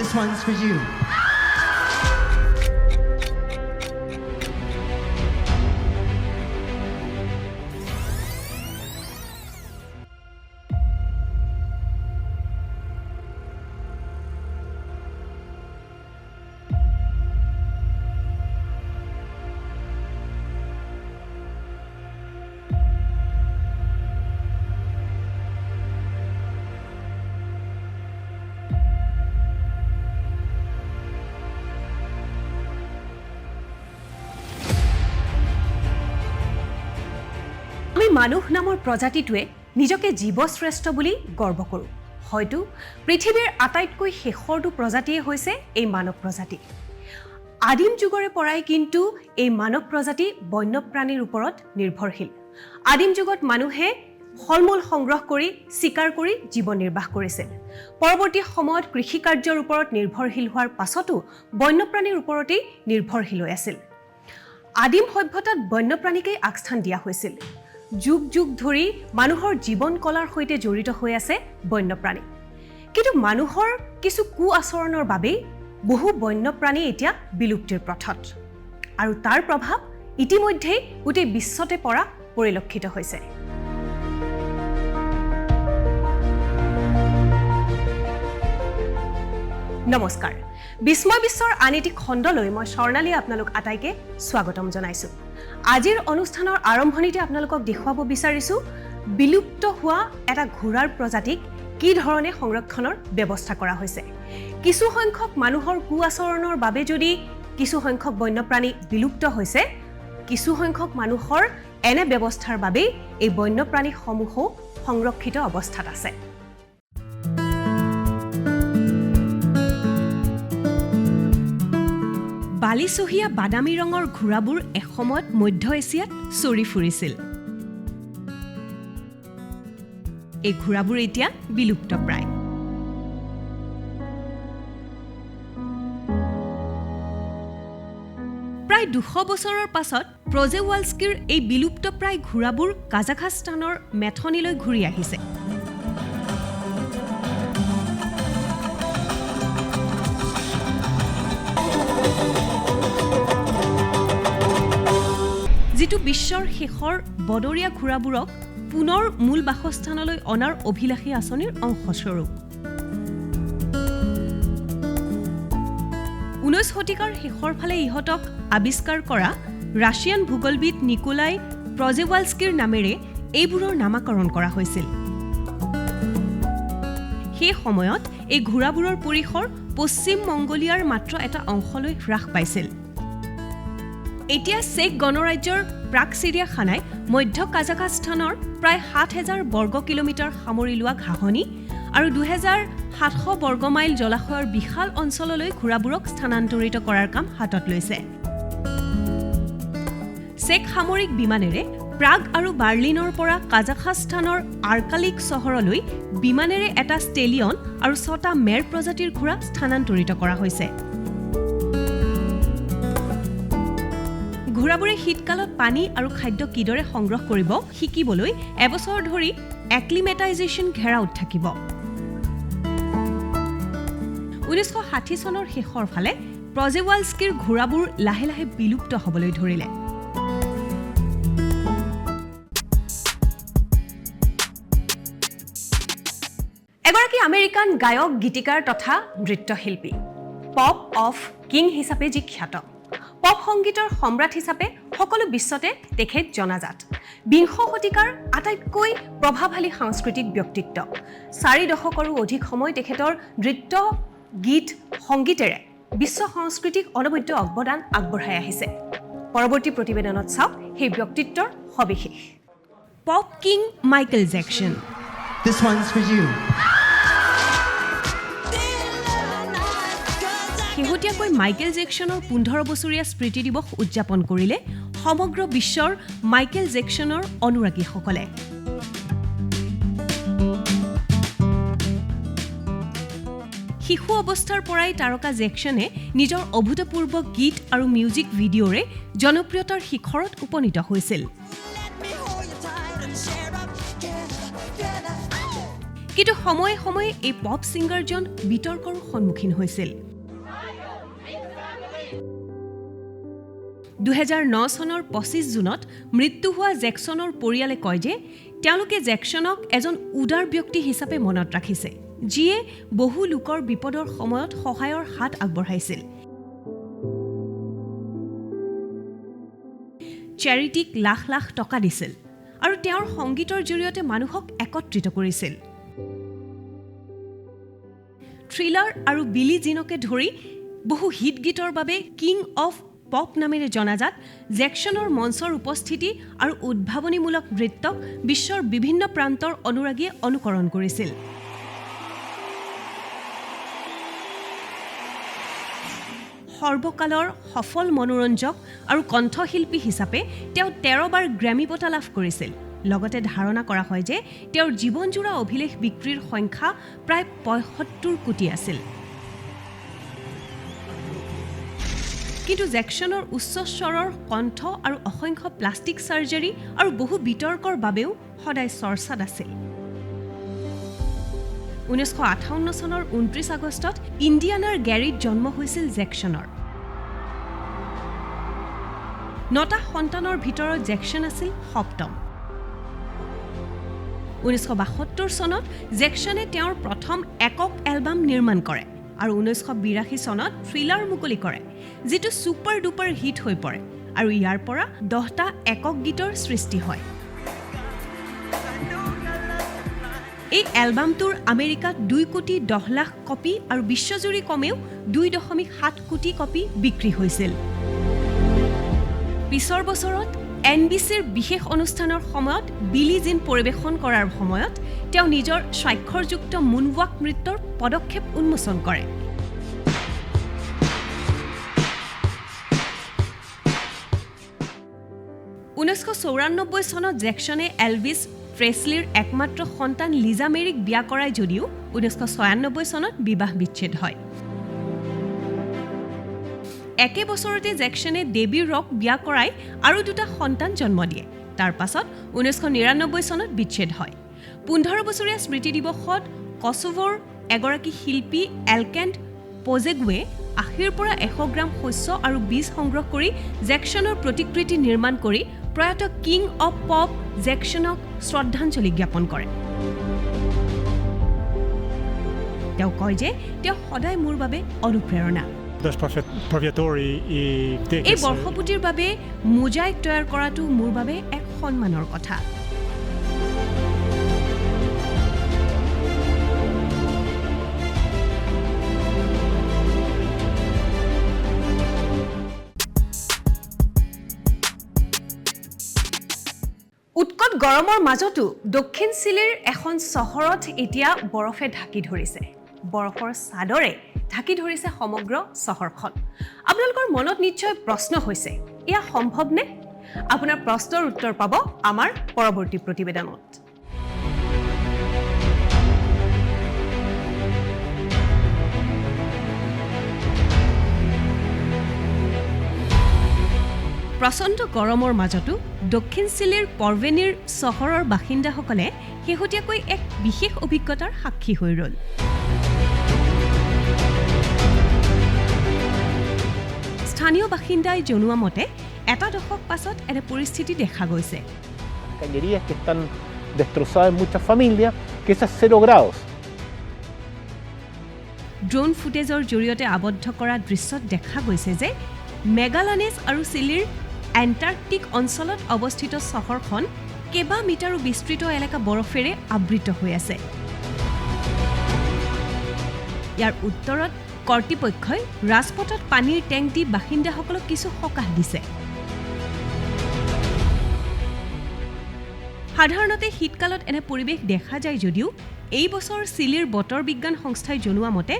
This one's for you. মানুহ নামৰ প্ৰজাতিটোৱে নিজকে জীৱশ্ৰেষ্ঠ বুলি গৰ্ব কৰোঁ হয়তো পৃথিৱীৰ আটাইতকৈ শেষৰটো প্ৰজাতিয়ে হৈছে এই মানৱ প্ৰজাতি আদিম যুগৰে পৰাই কিন্তু এই মানৱ প্ৰজাতি বন্যপ্ৰাণীৰ ওপৰত নিৰ্ভৰশীল আদিম যুগত মানুহে ফলমূল সংগ্ৰহ কৰি শিকাৰ কৰি জীৱন নিৰ্বাহ কৰিছিল পৰৱৰ্তী সময়ত কৃষি কাৰ্যৰ ওপৰত নিৰ্ভৰশীল হোৱাৰ পাছতো বন্যপ্ৰাণীৰ ওপৰতেই নিৰ্ভৰশীল হৈ আছিল আদিম সভ্যতাত বন্যপ্ৰাণীকেই আগস্থান দিয়া হৈছিল যুগ যুগ ধৰি মানুহৰ জীৱন কলাৰ সৈতে জড়িত হৈ আছে বন্যপ্ৰাণী কিন্তু মানুহৰ কিছু কু আচৰণৰ বাবে বহু বন্যপ্ৰাণী এতিয়া বিলুপ্তিৰ পথত আৰু তাৰ প্ৰভাৱ ইতিমধ্যে গোটেই বিশ্বতে পৰা পৰিলক্ষিত হৈছে নমস্কাৰ বিস্ময় বিশ্বৰ আনিটি খণ্ডলৈ মই স্বৰ্ণালী আপোনালোক আটাইকে স্বাগতম জনাইছো আজিৰ অনুষ্ঠানৰ আৰম্ভণিতে আপোনালোকক দেখুৱাব বিচাৰিছো বিলুপ্ত হোৱা এটা ঘোঁৰাৰ প্ৰজাতিক কি ধৰণে সংৰক্ষণৰ ব্যৱস্থা কৰা হৈছে কিছু সংখ্যক মানুহৰ কু আচৰণৰ বাবে যদি কিছু সংখ্যক বন্যপ্ৰাণী বিলুপ্ত হৈছে কিছু সংখ্যক মানুহৰ এনে ব্যৱস্থাৰ বাবে এই বন্যপ্ৰাণীসমূহ সংৰক্ষিত অৱস্থাত আছে বালিচহীয়া বাদামী ৰঙৰ ঘোঁৰাবোৰ এসময়ত মধ্য এছিয়াত চৰি ফুৰিছিল এই ঘোঁৰাবোৰ এতিয়া বিলুপ্ত প্ৰায় প্ৰায় 200 বছৰৰ পাছত প্ৰজেৱালস্কিৰ এই বিলুপ্ত প্ৰায় ঘোঁৰাবোৰ কাজাখাস্তানৰ মেথনিলৈ ঘূৰি আহিছে যিটো বিশ্বৰ শেষৰ বদৰীয়া ঘোঁৰাবোৰক পুনৰ মূল বাসস্থানলৈ অনাৰ অভিলাষী আঁচনিৰ অংশস্বৰূপ 19 শতিকাৰ শেষৰ ফালে ইহঁতক আৱিষ্কাৰ কৰা ৰাছিয়ান ভূগোলবিদ নিকোলাই প্ৰজেৱালস্কিৰ নামেৰে এইবোৰৰ নামাকৰণ কৰা হৈছিল সেই সময়ত এই ঘোঁৰাবোৰৰ পৰিসৰ পশ্চিম মংগোলিয়াৰ মাত্ৰ এটা অংশলৈ হ্ৰাস পাইছিল এতিয়া চেক গণৰাজ্যৰ প্ৰাক চিৰিয়াখানাই মধ্য কাজাখাস্তানৰ প্ৰায় ৭,০০০ বৰ্গ কিলোমিটাৰ সামৰি লোৱা ঘাঁহনি আৰু ২,৭০০ বৰ্গ মাইল জলাশয়ৰ বিশাল অঞ্চললৈ ঘোঁৰাবোৰক স্থানান্তৰিত কৰাৰ কাম হাতত লৈছে চেক সামৰিক বিমানেৰে প্ৰাগ আৰু বাৰ্লিনৰ পৰা কাজাখাস্তানৰ আৰ্কালিক চহৰলৈ বিমানেৰে এটা ষ্টেলিয়ন আৰু ৬টা মেৰ প্ৰজাতিৰ ঘোঁৰা স্থানান্তৰিত কৰা হৈছে ঘোঁৰাবোৰে শীতকালত পানী আৰু খাদ্য কিদৰে সংগ্ৰহ কৰিব শিকিবলৈ এবছৰ ধৰি এক্লিমেটাইজেশ্যন ঘেৰাওত থাকিব 1960 চনৰ শেষৰ ফালে প্ৰজেৱালস্কিৰ ঘোঁৰাবোৰ লাহে লাহে বিলুপ্ত হ'বলৈ ধৰিলে এগৰাকী আমেৰিকান গায়ক গীতিকাৰ তথা নৃত্যশিল্পী পপ অফ কিং হিচাপে যি খ্যাত পপ সংগীতৰ সম্ৰাট হিচাপে সকলো বিশ্বতে তেখেত জনাজাত 20 শতিকাৰ আটাইতকৈ প্ৰভাৱশালী সাংস্কৃতিক ব্যক্তিত্ব 4 দশকৰো অধিক সময় তেখেতৰ নৃত্য গীত সংগীতেৰে বিশ্ব সংস্কৃতিক অনবদ্য অৱদান আগবঢ়াই আহিছে পৰৱৰ্তী প্ৰতিবেদনত চাওক সেই ব্যক্তিত্বৰ সবিশেষ pop king Michael Jackson This one's for you. শেহতীয়াকৈ মাইকেল জ্যাকসনৰ 15 বছৰীয়া স্মৃতি দিৱস উদযাপন কৰিলে সমগ্ৰ বিশ্বৰ মাইকেল জ্যাকসনৰ অনুৰাগীসকলে শিশু অৱস্থাৰ পৰাই তাৰকা জ্যাকসনে নিজৰ অভূতপূৰ্ব গীত আৰু মিউজিক ভিডিঅ'ৰে জনপ্ৰিয়তাৰ শিখৰত উপনীত হৈছিল কিন্তু সময়ে সময়ে এই পপ ছিংগাৰজন বিতৰ্কৰ সন্মুখীন হৈছিল 2009 চনৰ 25 জুনত মৃত্যু হোৱা জেকসনৰ পৰিয়ালে কয় যে তেওঁলোকে জেকসনক এজন উদাৰ ব্যক্তি হিচাপে মনত ৰাখিছে যিয়ে বহু লোকৰ বিপদৰ সময়ত সহায়ৰ হাত আগবঢ়াইছিল চেৰিটিক লাখ লাখ টকা দিছিল আৰু তেওঁৰ সংগীতৰ জৰিয়তে মানুহক একত্ৰিত কৰিছিল থ্ৰিলাৰ আৰু বিলি জিনকে ধৰি বহু হিট গীতৰ বাবে কিং অফ পপ নামেৰে জনাজাত জেকসনৰ মঞ্চৰ উপস্থিতি আৰু উদ্ভাৱনীমূলক নৃত্যক বিশ্বৰ বিভিন্ন প্ৰান্তৰ অনুৰাগীয়ে অনুকৰণ কৰিছিল সৰ্বকালৰ সফল মনোৰঞ্জক আৰু কণ্ঠশিল্পী হিচাপে তেওঁ 13 বাৰ গ্ৰেমি বঁটা লাভ কৰিছিল লগতে ধাৰণা কৰা হয় যে তেওঁৰ জীৱনজোৰা অভিলেখ বিক্ৰীৰ সংখ্যা প্ৰায় 75 কোটি আছিল কিন্তু জেকসনৰ উচ্চ স্বৰৰ কণ্ঠ আৰু অসংখ্য প্লাষ্টিক সাৰ্জাৰী আৰু বহু বিতৰ্কৰ বাবেও সদায় চৰ্চাত আছিল 1958 চনৰ 29 আগষ্টত ইণ্ডিয়ানাৰ গেৰীত জন্ম হৈছিল জেকসনৰ 9টা সন্তানৰ ভিতৰত জেকসন আছিল সপ্তম 1972 চনত জেকসনে তেওঁৰ প্ৰথম একক এলবাম নিৰ্মাণ কৰে আৰু 1982 চনত থ্ৰিলাৰ মুকলি কৰে যেটো সুপাৰ ডুপাৰ হিট হৈ পৰে আৰু ইয়াৰ পৰা 10টা একক গীতৰ সৃষ্টি হয় এই এলবামটোৰ আমেৰিকাত 2 কোটি 10 লাখ কপি আৰু বিশ্বজুৰি কমেও 2.7 কোটি কপি বিক্ৰী হৈছিল পিছৰ বছৰত এনবিসিৰ বিশেষ অনুষ্ঠানৰ সময়ত বিলি জিন পৰিবেশন কৰাৰ সময়ত তেওঁ নিজৰ স্বাক্ষৰযুক্ত মুনৱাক নৃত্যৰ পদক্ষেপ উন্মোচন কৰে (1994 চনত জেকসনে এলভিছ প্ৰেছলিৰ একমাত্ৰ সন্তান লিজা মেৰিক বিয়া কৰায় যদিও 1996 চনত বিবাহ বিচ্ছেদ হয় একে বছৰতে জেকসনে ডেবি ৰক বিয়া কৰায় আৰু দুটা সন্তান জন্ম দিয়ে তাৰ পাছত 1999 চনত বিচ্ছেদ হয় 15 বছৰীয়া স্মৃতি দিৱসত কসোভোৰ এগৰাকী শিল্পী এলকেণ্ড পজেগুৱে 80 পৰা 100 গ্ৰাম শস্য আৰু বীজ সংগ্ৰহ কৰি জেকসনৰ প্ৰতিকৃতি নিৰ্মাণ কৰি প্ৰয়াত কিং অফ পপ জেকসনক শ্ৰদ্ধাঞ্জলি জ্ঞাপন কৰে তেওঁ কয় যে তেওঁ সদায় মোৰ বাবে অনুপ্ৰেৰণা এই বৰ্ষপুটিৰ বাবে মোজাইক তৈয়াৰ কৰাটো মোৰ বাবে এক সন্মানৰ কথা উৎকট গৰমৰ মাজতো দক্ষিণ চিলিৰ এখন চহৰত এতিয়া বৰফে ঢাকি ধৰিছে বৰফৰ চাদৰে ঢাকি ধৰিছে সমগ্ৰ চহৰখন আপোনালোকৰ মনত নিশ্চয় প্ৰশ্ন হৈছে এয়া সম্ভৱ নে আপোনাৰ প্ৰশ্নৰ উত্তৰ পাব আমাৰ পৰৱৰ্তী প্ৰতিবেদনত প্ৰচণ্ড গৰমৰ মাজতো দক্ষিণ চিলিৰ পৰভেনিৰ চহৰৰ বাসিন্দাসকলে শেহতীয়াকৈ এক বিশেষ অভিজ্ঞতাৰ সাক্ষী হৈ ৰ'ল স্থানীয় বাসিন্দাই জনোৱা মতে এটা দশক পাছত এনে পৰিস্থিতি দেখা গৈছে cañerías que están destrozadas en muchas familias que es a 0 grados drone ফুটেজৰ জৰিয়তে আবদ্ধ কৰা দৃশ্যত দেখা গৈছে যে মেগালানেছ আৰু চিলিৰ এণ্টাৰ্কটিক অঞ্চলত অৱস্থিত চহৰখন কেবা মিটাৰো বিস্তৃত এলেকা বৰফেৰে আবৃত হৈ আছে ইয়াৰ উত্তৰত কৰ্তৃপক্ষই ৰাজপথত পানীৰ টেংক দি বাসিন্দাসকলক কিছু সকাহ দিছে সাধাৰণতে শীতকালত এনে পৰিৱেশ দেখা যায় যদিও এই বছৰ চিলিৰ বতৰ বিজ্ঞান সংস্থাই জনোৱা মতে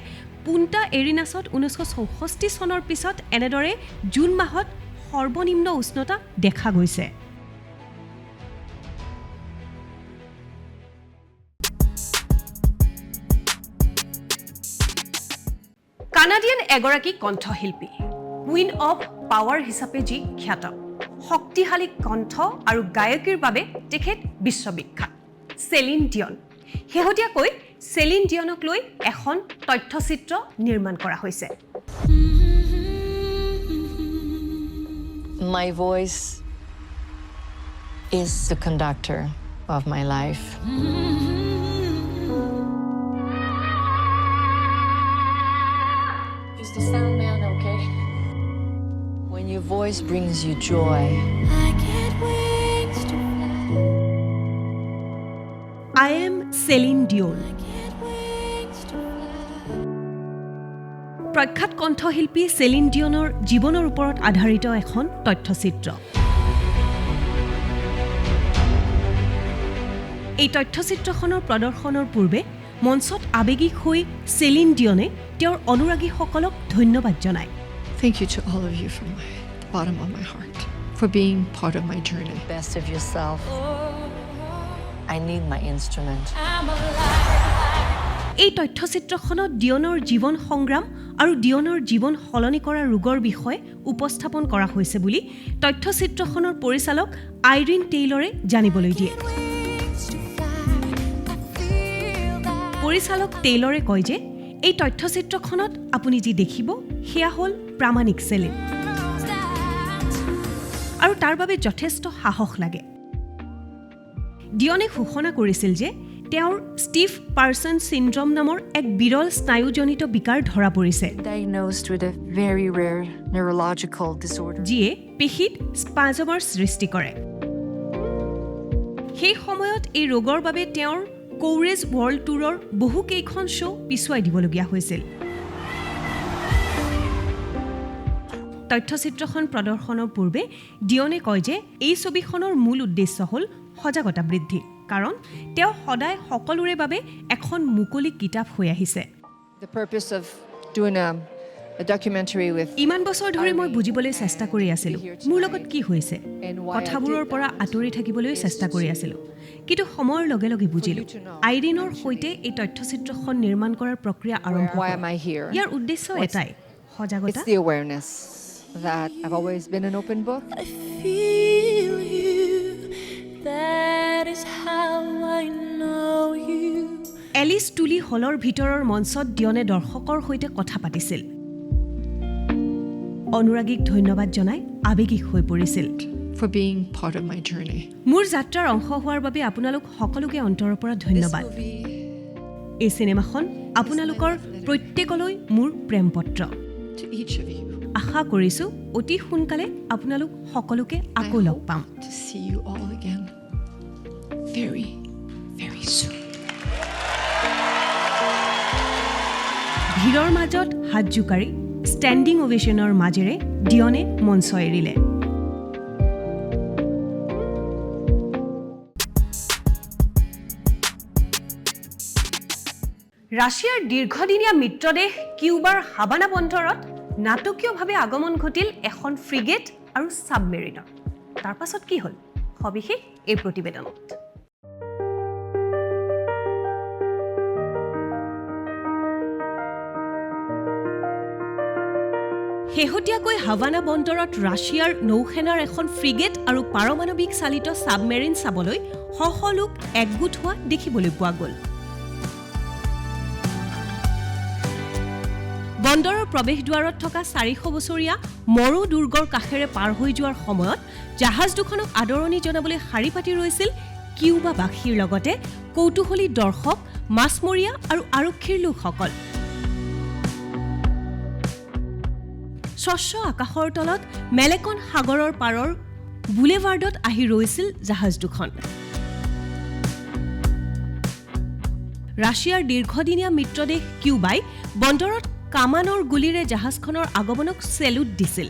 পুণ্টা এৰিনাছত 1964 চনৰ পিছত এনেদৰে জুন মাহত সৰ্বনিম্ন উষ্ণতা দেখা গৈছে কানাডিয়ান এগৰাকী কণ্ঠশিল্পী কুইন অফ পাৱাৰ হিচাপে যি খ্যাত শক্তিশালী কণ্ঠ আৰু গায়কীৰ বাবে তেখেত বিশ্ববিখ্যাত চেলিন ডিয়ন শেহতীয়াকৈ চেলিন ডিয়নক লৈ এখন তথ্যচিত্ৰ নিৰ্মাণ কৰা হৈছে। My voice is the conductor of my life. Is the sound man okay? When your voice brings you joy, I get wings to fly. I am Celine Dion. প্ৰখ্যাত কণ্ঠশিল্পী Celine ডিয়নৰ জীৱনৰ ওপৰত আধাৰিত এখন তথ্যচিত্ৰ। এই তথ্যচিত্ৰখনৰ প্ৰদৰ্শনৰ পূৰ্বে মঞ্চত আৱেগিক হৈ চেলিন ডিয়নে তেওঁৰ অনুৰাগীসকলক ধন্যবাদ জনায়। Thank you to all of you from the bottom of my heart for being part of my journey. Best of yourself. I need my instrument. এই তথ্যচিত্ৰখনত ডিয়নৰ জীৱন সংগ্ৰাম আৰু ডিয়নৰ জীৱন সলনি কৰা ৰোগৰ বিষয়ে উপস্থাপন কৰা হৈছে বুলি তথ্যচিত্ৰখনৰ পৰিচালক আইৰিন টেইলৰে জানিবলৈ দিয়ে। পৰিচালক টেইলৰে কয় যে এই তথ্যচিত্ৰখনত আপুনি যি দেখিব সেয়া হ'ল প্ৰামাণিক চেলিন আৰু তাৰ বাবে যথেষ্ট সাহস লাগে। ডিয়নে ঘোষণা কৰিছিল যে তেওঁৰ ষ্টিফ পাৰ্চন চিণ্ড্ৰম নামৰ এক বিৰল স্নায়ুজনিত বিকাৰ ধৰা পৰিছে, Diagnosed with a very rare neurological disorder. যিয়ে পেশীত স্পাজমৰ সৃষ্টি কৰে। সেই সময়ত এই ৰোগৰ বাবে তেওঁৰ কৌৰেজ ৱৰ্ল্ড টুৰৰ বহুকেইখন শ্ব' পিছুৱাই দিবলগীয়া হৈছিল। তথ্যচিত্ৰখন প্ৰদৰ্শনৰ পূৰ্বে ডিয়নে কয় যে এই ছবিখনৰ মূল উদ্দেশ্য হ'ল সজাগতা বৃদ্ধি, কাৰণ তেওঁ সদায় সকলোৰে বাবে এখন মুকলি কিতাপ হৈ আহিছে। The purpose of doing a documentary with ইমান বছৰ ধৰি মই বুজিবলৈ চেষ্টা কৰি আছিলোঁ মোৰ লগত কি হৈছে, কথাবোৰৰ পৰা আঁতৰি থাকিবলৈ চেষ্টা কৰি আছিলোঁ, কিন্তু সময়ৰ লগে লগে বুজিলোঁ আইৰিনৰ সৈতে এই তথ্যচিত্ৰখন নিৰ্মাণ কৰাৰ প্ৰক্ৰিয়া আৰম্ভ why হ'ল। am I here? ইয়াৰ উদ্দেশ্য এটাই, সজাগতা। It's the awareness that I've always been an open book. I feel you, that is how I know you. এলিছ টুলি হলৰ ভিতৰৰ মঞ্চত ডিয়নে দৰ্শকৰ সৈতে কথা পাতিছিল, অনুৰাগীক ধন্যবাদ জনাই আৱেগিক হৈ পৰিছিল। For being part of my journey. মোৰ যাত্ৰাৰ অংশ হোৱাৰ বাবে আপোনালোক সকলোকে অন্তৰৰ পৰা ধন্যবাদ। এই চিনেমাখন আপোনালোকৰ প্ৰত্যেকলৈ মোৰ প্ৰেম পত্ৰ। To each of you, আশা কৰিছোঁ অতি সোনকালে আপোনালোক সকলোকে I আকৌ লগ পাম। hope to see you all again very, very soon. ভিৰৰ মাজত হাত জোকাৰি ষ্টেণ্ডিং অভেশ্যনৰ মাজেৰে ডিয়নে মঞ্চ এৰিলে। ৰাছিয়াৰ দীৰ্ঘদিনীয়া মিত্ৰদেশ কিউবাৰ হাভানা বন্দৰত নাটকীয়ভাৱে আগমন ঘটিল এখন ফ্ৰিগেট আৰু ছাবমেৰিনৰ। তাৰ পাছত কি হ'ল সবিশেষ এই প্ৰতিবেদনত। শেহতীয়াকৈ হাভানা বন্দৰত ৰাছিয়াৰ নৌসেনাৰ এখন ফ্ৰিগেট আৰু পাৰমাণৱিক চালিত ছাবমেৰিন চাবলৈ শ শ লোক একগোট হোৱা দেখিবলৈ পোৱা গ'ল। বন্দৰৰ প্ৰৱেশদ্বাৰত থকা 400 বছৰীয়া মৰো দুৰ্গৰ কাষেৰে পাৰ হৈ যোৱাৰ সময়ত জাহাজ দুখনক আদৰণি জনাবলৈ শাৰী পাতি ৰৈছিল কিউবাবাসীৰ লগতে কৌতূহলী দৰ্শক, মাছমৰীয়া আৰু আৰক্ষীৰ লোকসকল। স্বচ্ছ আকাশৰ তলত মেলেকন সাগৰৰ পাৰৰ বুলেভাৰ্ডত আহি ৰৈছিল জাহাজ দুখন। ৰাছিয়াৰ দীৰ্ঘদিনীয়া মিত্ৰদেশ কিউবাই বন্দৰত কামানৰ গুলীৰে জাহাজখনৰ আগমনক চেলুট দিছিল।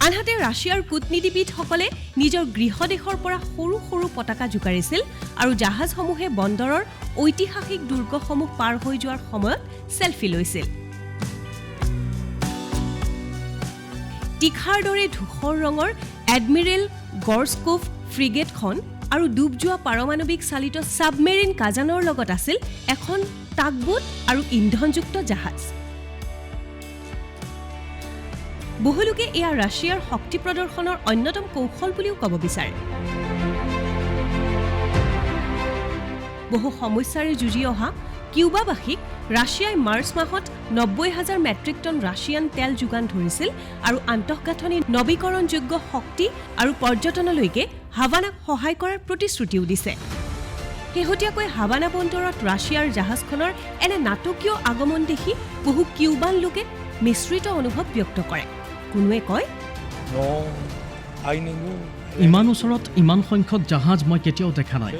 আনহাতে ৰাছিয়াৰ কূটনীতিবিদসকলে নিজৰ গৃহদেশৰ পৰা সৰু সৰু পতাকা জোকাৰিছিল আৰু জাহাজসমূহে বন্দৰৰ ঐতিহাসিক দুৰ্গসমূহ পাৰ হৈ যোৱাৰ সময়ত চেলফি লৈছিল। তীখাৰ দৰে ধূসৰ ৰঙৰ এডমিৰেল গৰ্স্কোভ ফ্ৰিগেটখন আৰু ডুব যোৱা পাৰমাণৱিক চালিত ছাবমেৰিন কাজানৰ লগত আছিল এখন টাগবোট আৰু ইন্ধনযুক্ত জাহাজ। বহুলোকে এয়া ৰাছিয়াৰ শক্তি প্ৰদৰ্শনৰ অন্যতম কৌশল বুলিও ক'ব বিচাৰে। বহু সমস্যাৰে যুঁজি অহা কিউবাবাসীক ৰাছিয়াই মাৰ্চ মাহত 90,000 মেট্ৰিক টন ৰাছিয়ান তেল যোগান ধৰিছিল আৰু আন্তঃগাঁথনি নৱীকৰণযোগ্য শক্তি আৰু পৰ্যটনলৈকে হাভানাক সহায় কৰাৰ প্ৰতিশ্ৰুতিও দিছে শেহতীয়াকৈ হাভানা বন্দৰত ৰাছিয়াৰ জাহাজখনৰ এনে নাটকীয় আগমন দেখি বহু কিউবান লোকে মিশ্ৰিত অনুভৱ ব্যক্ত কৰে কোনোৱে কয় ইমান ওচৰত ইমান সংখ্যক জাহাজ মই কেতিয়াও দেখা নাই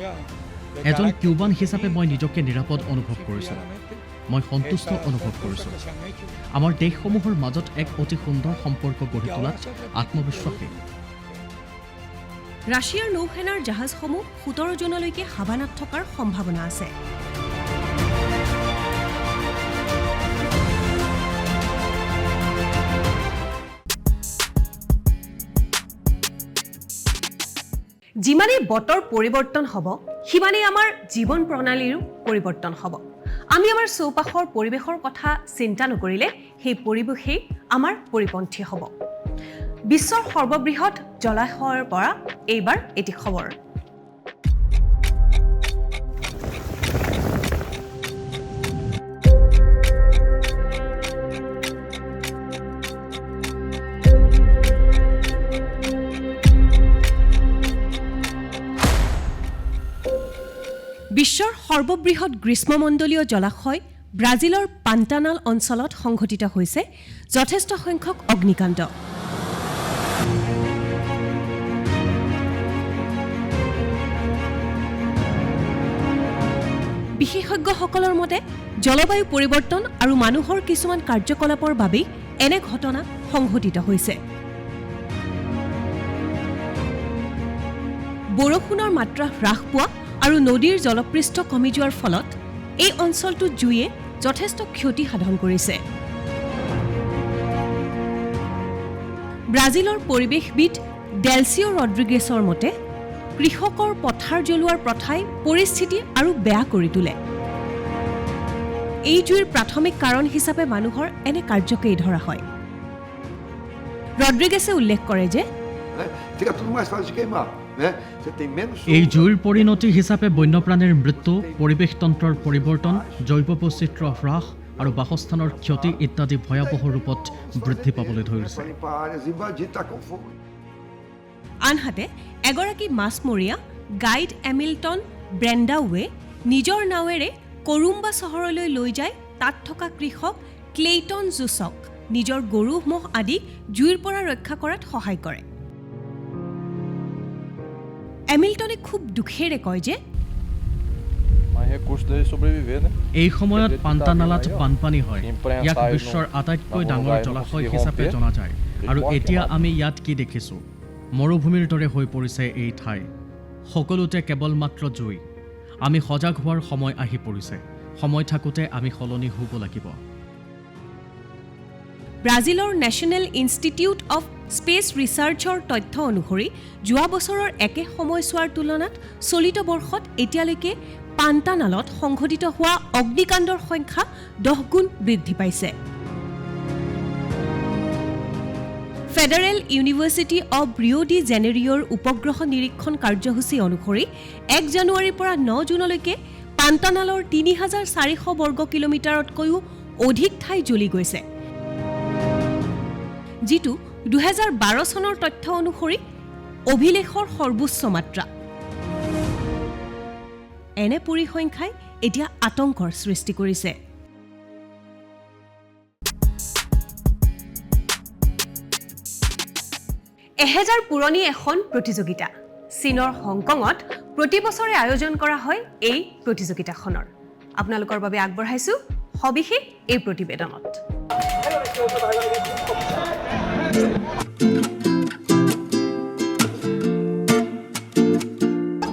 এজন কিউবান হিচাপে মই নিজকে নিৰাপদ অনুভৱ কৰিছোঁ মই সন্তুষ্ট অনুভৱ কৰিছোঁ আমাৰ দেশসমূহৰ মাজত এক অতি সুন্দৰ সম্পৰ্ক গঢ়ি তোলাত আত্মবিশ্বাসী ৰাছিয়াৰ নৌসেনাৰ জাহাজসমূহ 17 জুনলৈকে হাভানাত থকাৰ সম্ভাৱনা আছে যিমানেই বতৰ পৰিৱৰ্তন হ'ব সিমানেই আমাৰ জীৱন প্ৰণালীৰো পৰিৱৰ্তন হ'ব আমি আমাৰ চৌপাশৰ পৰিৱেশৰ কথা চিন্তা নকৰিলে সেই পৰিৱেশেই আমাৰ পৰিপন্থী হ'ব বিশ্বৰ সৰ্ববৃহৎ জলাশয়ৰ পৰা এইবাৰ এটি খবৰ বিশ্বৰ সৰ্ববৃহৎ গ্ৰীষ্মমণ্ডলীয় জলাশয় ব্ৰাজিলৰ পান্টানাল অঞ্চলত সংঘটিত হৈছে যথেষ্ট সংখ্যক অগ্নিকাণ্ড বিশেষজ্ঞসকলৰ মতে জলবায়ু পৰিৱৰ্তন আৰু মানুহৰ কিছুমান কাৰ্যকলাপৰ বাবে এনে ঘটনা সংঘটিত হৈছে বৰষুণৰ মাত্ৰা হ্ৰাস পোৱা আৰু নদীৰ জলপৃষ্ঠ কমি যোৱাৰ ফলত এই অঞ্চলটো জুয়ে যথেষ্ট ক্ষতি সাধন কৰিছে ব্ৰাজিলৰ পৰিৱেশবিদ ডেলচিও ৰড্ৰিগেছৰ মতে কৃষকৰ পথাৰ জ্বলোৱাৰ প্ৰথাই পৰিস্থিতি আৰু বেয়া কৰি তোলে এই জুইৰ প্ৰাথমিক কাৰণ হিচাপে মানুহৰ এনে কাৰ্যকেই ধৰা হয় ৰড্ৰিগেছে উল্লেখ কৰে যে এই জুইৰ পৰিণতি হিচাপে বন্যপ্ৰাণীৰ মৃত্যু পৰিৱেশ তন্ত্ৰৰ পৰিৱৰ্তন জৈৱ বৈচিত্ৰ্য হ্ৰাস আৰু বাসস্থানৰ ক্ষতি ইত্যাদি ভয়াৱহ ৰূপত বৃদ্ধি পাবলৈ ধৰিছে আনহাতে এগৰাকী মাছমৰীয়া গাইড এমিল্টন ব্ৰেণ্ডাৱে নিজৰ নাৱেৰে কৰোম্বা চহৰলৈ লৈ যায় তাত থকা কৃষক ক্লেইটন জুছক নিজৰ গৰু মহ আদি জুইৰ পৰা ৰক্ষা কৰাত সহায় কৰে এমিল্টনে খুব দুখেৰে কয় যে এই সময়ত পান্টানালাত বানপানী হয় ইয়াক বিশ্বৰ আটাইতকৈ ডাঙৰ জলাশয় হিচাপে জনা যায় আৰু এতিয়া আমি ইয়াত কি দেখিছোঁ মৰুভূমিৰ দৰে হৈ পৰিছে এই ঠাই সকলোতে কেৱল মাত্ৰ জুই আমি সজাগ হোৱাৰ সময় আহি পৰিছে সময় থাকোঁতে আমি সলনি হ'ব লাগিব ব্ৰাজিলৰ নেশ্যনেল ইনষ্টিটিউট অফ স্পেচ ৰিচাৰ্চৰ তথ্য অনুসৰি যোৱা বছৰৰ একে সময়ছোৱাৰ তুলনাত চলিত বৰ্ষত এতিয়ালৈকে পান্টানালত সংঘটিত হোৱা অগ্নিকাণ্ডৰ সংখ্যা 10 গুণ বৃদ্ধি পাইছে federal university of Rio de জেনেৰিঅ'ৰ উপগ্ৰহ নিৰীক্ষণ কাৰ্যসূচী অনুসৰি 1 জানুৱাৰীৰ পৰা 9 জুনলৈকে পান্টানালৰ 3,400 বৰ্গ কিলোমিটাৰতকৈও অধিক ঠাই জ্বলি গৈছে যিটো 2012 চনৰ তথ্য অনুসৰি অভিলেখৰ সৰ্বোচ্চ মাত্ৰা এনে পৰিসংখ্যাই এতিয়া আতংকৰ সৃষ্টি কৰিছে এহেজাৰ পুৰণি এখন প্ৰতিযোগিতা চীনৰ হংকঙত প্ৰতি বছৰে আয়োজন কৰা হয় এই প্ৰতিযোগিতাখনৰ আপোনালোকৰ বাবে আগবঢ়াইছো সবিশেষ এই প্ৰতিবেদনত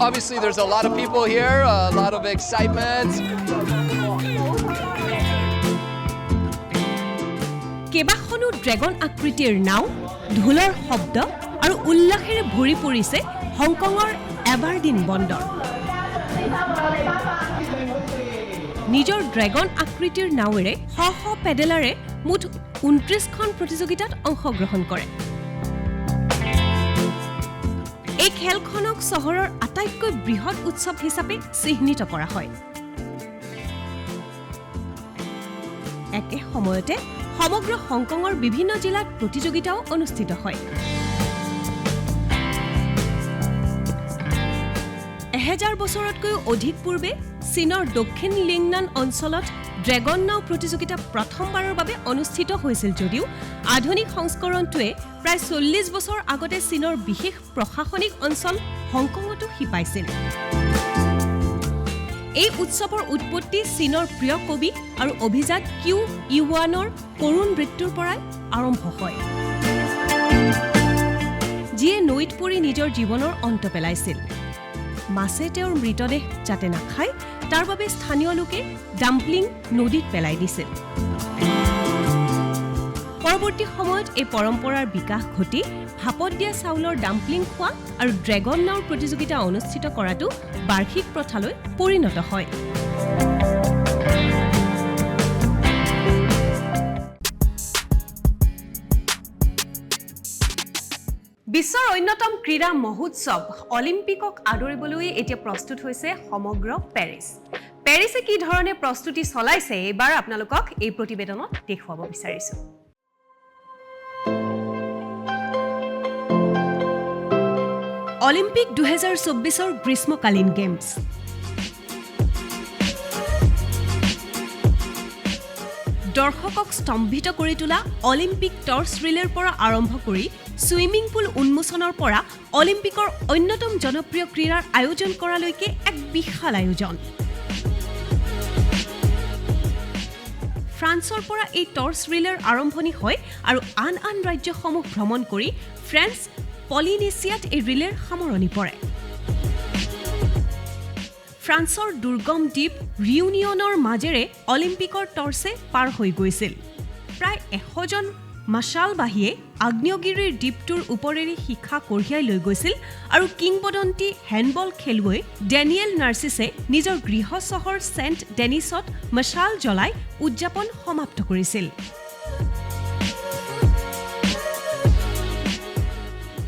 Obviously, there's a lot of people here, a lot of excitement. কেবাখনো ড্ৰেগন আকৃতিৰ নাও ঢোলৰ শব্দ আৰু উল্লাসেৰে ভৰি পৰিছে হংকঙৰ এবাৰদিন বন্দৰ নিজৰ ড্ৰেগন আকৃতিৰ নাৱেৰে শ পেডেলাৰে মুঠ 29খন প্ৰতিযোগিতাত অংশগ্ৰহণ কৰে এই খেলখনক চহৰৰ আটাইতকৈ বৃহৎ উৎসৱ হিচাপে চিহ্নিত কৰা হয় একে সময়তে সমগ্ৰ হংকঙৰ বিভিন্ন জিলাত প্ৰতিযোগিতাও অনুষ্ঠিত হয় 1000 বছৰতকৈ অধিক পূৰ্বে চীনৰ দক্ষিণ লিংনান অঞ্চলত ড্ৰেগন নাও প্ৰতিযোগিতা প্ৰথমবাৰৰ বাবে অনুষ্ঠিত হৈছিল যদিও আধুনিক সংস্কৰণটোৱে প্ৰায় 40 বছৰ আগতে চীনৰ বিশেষ প্ৰশাসনিক অঞ্চল হংকঙতো হিপাইছিল এই উৎসৱৰ উৎপত্তি চীনৰ প্ৰিয় কবি আৰু অভিজাত কিউ ইউৱানৰ কৰুণ মৃত্যুৰ পৰাই আৰম্ভ হয় যিয়ে নৈত পৰি নিজৰ জীৱনৰ অন্ত পেলাইছিল মাছে তেওঁৰ মৃতদেহ যাতে নাখায় তাৰ বাবে স্থানীয় লোকে ডাম্পলিং নদীত পেলাই দিছিল পৰৱৰ্তী সময়ত এই পৰম্পৰাৰ বিকাশ ঘটি ভাপত দিয়া চাউলৰ ডাম্পলিং খোৱা আৰু ড্ৰেগন নাওৰ প্ৰতিযোগিতা অনুষ্ঠিত কৰাটো বাৰ্ষিক প্ৰথালৈ পৰিণত হয় বিশ্বৰ অন্যতম ক্ৰীড়া মহোৎসৱ অলিম্পিকক আদৰিবলৈ এতিয়া প্ৰস্তুত হৈছে সমগ্ৰ পেৰিছে কি ধৰণে প্ৰস্তুতি চলাইছে এবাৰ আপোনালোকক এই প্ৰতিবেদনত দেখুৱাব বিচাৰিছো অলিম্পিক 2024ৰ গ্ৰীষ্মকালীন গেমছ দৰ্শকক স্তম্ভিত কৰি তোলা অলিম্পিক টৰ্চ ৰিলেৰ পৰা আৰম্ভ কৰি সুইমিং পুল উন্মোচনৰ পৰা অলিম্পিকৰ অন্যতম জনপ্ৰিয় ক্ৰীড়াৰ আয়োজন কৰালৈকে এক বিশাল আয়োজন ফ্ৰান্সৰ পৰা এই টৰ্চ ৰিলেৰ আৰম্ভণি হয় আৰু আন আন ৰাজ্যসমূহ ভ্ৰমণ কৰি ফ্ৰেন্স পলিনেছিয়াত এই ৰিলেৰ সামৰণি পৰে ফ্ৰান্সৰ দুৰ্গম দ্বীপ ৰিউনিয়নৰ মাজেৰে অলিম্পিকৰ টৰ্চে পাৰ হৈ গৈছিল প্ৰায় 100 জন মাশালবাহীয়ে আগ্নেয়গিৰিৰ দ্বীপটোৰ ওপৰেৰে শিখা কঢ়িয়াই লৈ গৈছিল আৰু কিংবদন্তি হেণ্ডবল খেলুৱৈ ডেনিয়েল নাৰ্চিছে নিজৰ গৃহ চহৰ সেন্ট ডেনিছত মাশাল জ্বলাই উদযাপন সমাপ্ত কৰিছিল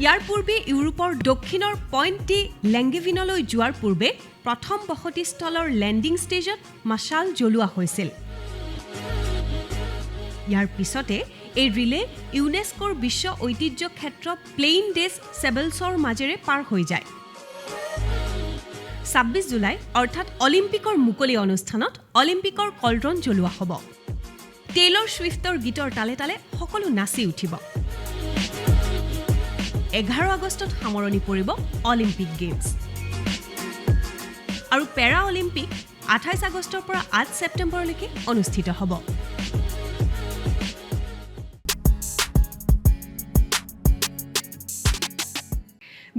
ইয়াৰ পূৰ্বে ইউৰোপৰ দক্ষিণৰ পইণ্ট ডি লেংগেভিনলৈ যোৱাৰ পূৰ্বে প্ৰথম বসতিস্থলৰ লেণ্ডিং ষ্টেজত মাশাল জ্বলোৱা হৈছিল ইয়াৰ পিছতে এই ৰিলে ইউনেস্কোৰ বিশ্ব ঐতিহ্য ক্ষেত্ৰ প্লেইন ডেছ চেবলছৰ মাজেৰে পাৰ হৈ যায় 26 জুলাই অৰ্থাৎ অলিম্পিকৰ মুকলি অনুষ্ঠানত অলিম্পিকৰ কলড্ৰন জ্বলোৱা হ'ব টেইলৰ ছুইফ্টৰ গীতৰ তালে তালে সকলো নাচি উঠিব 11 আগষ্টত সামৰণি পৰিব অলিম্পিক গেমছ আৰু পেৰা অলিম্পিক 28 আগষ্টৰ পৰা 8 ছেপ্টেম্বৰলৈকে অনুষ্ঠিত হ'ব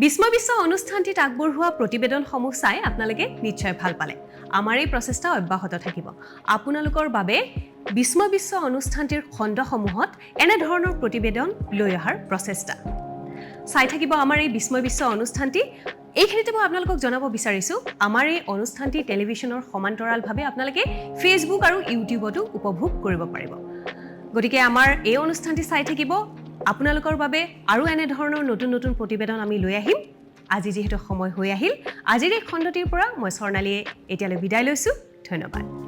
বিস্ময় বিশ্ব অনুষ্ঠানটিত আগবঢ়োৱা প্ৰতিবেদনসমূহ চাই আপোনালোকে নিশ্চয় ভাল পালে আমাৰ এই প্ৰচেষ্টা অব্যাহত থাকিব আপোনালোকৰ বাবে বিস্ময় বিশ্ব অনুষ্ঠানটিৰ খণ্ডসমূহত এনে ধৰণৰ প্ৰতিবেদন লৈ অহাৰ প্ৰচেষ্টা চাই থাকিব আমাৰ এই বিস্ময় বিশ্ব অনুষ্ঠানটি এইখিনিতে মই আপোনালোকক জনাব বিচাৰিছো আমাৰ এই অনুষ্ঠানটি টেলিভিছনৰ সমান্তৰালভাৱে আপোনালোকে ফেচবুক আৰু ইউটিউবতো উপভোগ কৰিব পাৰিব গতিকে আমাৰ এই অনুষ্ঠানটি চাই থাকিব আপোনালোকৰ বাবে আৰু এনে ধৰণৰ নতুন নতুন প্ৰতিবেদন আমি লৈ আহিম আজি যেহেতু সময় হৈ আহিল আজিৰ এই খণ্ডটিৰ পৰা মই স্বৰ্ণালীয়ে এতিয়ালৈ বিদায় লৈছো ধন্যবাদ